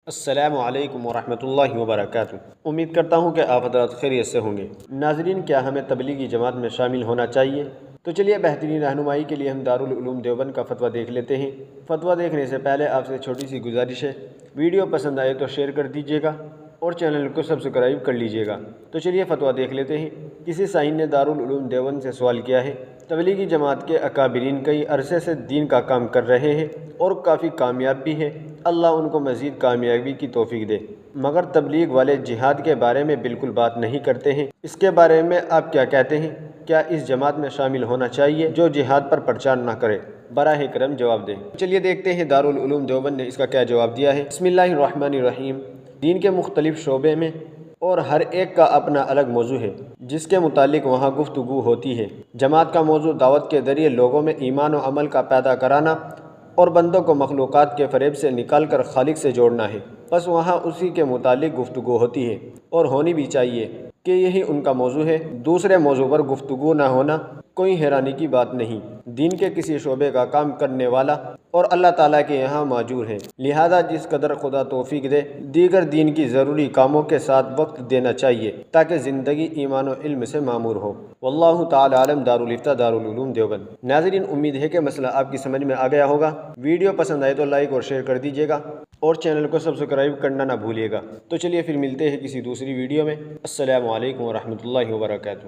السلام علیکم ورحمۃ اللہ وبرکاتہ۔ امید کرتا ہوں کہ آپ حضرات خیریت سے ہوں گے۔ ناظرین، کیا ہمیں تبلیغی جماعت میں شامل ہونا چاہیے؟ تو چلیے بہترین رہنمائی کے لیے ہم دارالعلوم دیوبند کا فتویٰ دیکھ لیتے ہیں۔ فتویٰ دیکھنے سے پہلے آپ سے چھوٹی سی گزارش ہے، ویڈیو پسند آئے تو شیئر کر دیجیے گا اور چینل کو سبسکرائب کر لیجیے گا۔ تو چلیے فتویٰ دیکھ لیتے ہیں۔ کسی سائن نے دارالعلوم دیوبند سے سوال کیا ہے، تبلیغی جماعت کے اکابرین کئی عرصے سے دین کا کام کر رہے ہیں اور کافی کامیاب بھی ہیں، اللہ ان کو مزید کامیابی کی توفیق دے، مگر تبلیغ والے جہاد کے بارے میں بالکل بات نہیں کرتے ہیں، اس کے بارے میں آپ کیا کہتے ہیں؟ کیا اس جماعت میں شامل ہونا چاہیے جو جہاد پر پرچار نہ کرے؟ براہ کرم جواب دیں۔ چلیے دیکھتے ہیں دارالعلوم دیوبند نے اس کا کیا جواب دیا ہے۔ بسم اللہ الرحمن الرحیم۔ دین کے مختلف شعبے میں اور ہر ایک کا اپنا الگ موضوع ہے جس کے متعلق وہاں گفتگو ہوتی ہے۔ جماعت کا موضوع دعوت کے ذریعے لوگوں میں ایمان و عمل کا پیدا کرانا اور بندوں کو مخلوقات کے فریب سے نکال کر خالق سے جوڑنا ہے، بس وہاں اسی کے متعلق گفتگو ہوتی ہے اور ہونی بھی چاہیے کہ یہی ان کا موضوع ہے۔ دوسرے موضوع پر گفتگو نہ ہونا کوئی حیرانی کی بات نہیں، دین کے کسی شعبے کا کام کرنے والا اور اللہ تعالیٰ کے یہاں معجور ہے، لہذا جس قدر خدا توفیق دے دیگر دین کی ضروری کاموں کے ساتھ وقت دینا چاہیے تاکہ زندگی ایمان و علم سے معمور ہو۔ واللہ تعالی عالم۔ دارالفتہ دارالعلوم دیوبند۔ ناظرین، امید ہے کہ مسئلہ آپ کی سمجھ میں آ گیا ہوگا۔ ویڈیو پسند آئے تو لائک اور شیئر کر دیجیے گا اور چینل کو سبسکرائب کرنا نہ بھولیے گا۔ تو چلیے پھر ملتے ہیں کسی دوسری ویڈیو میں۔ السلام علیکم ورحمۃ اللہ وبرکاتہ۔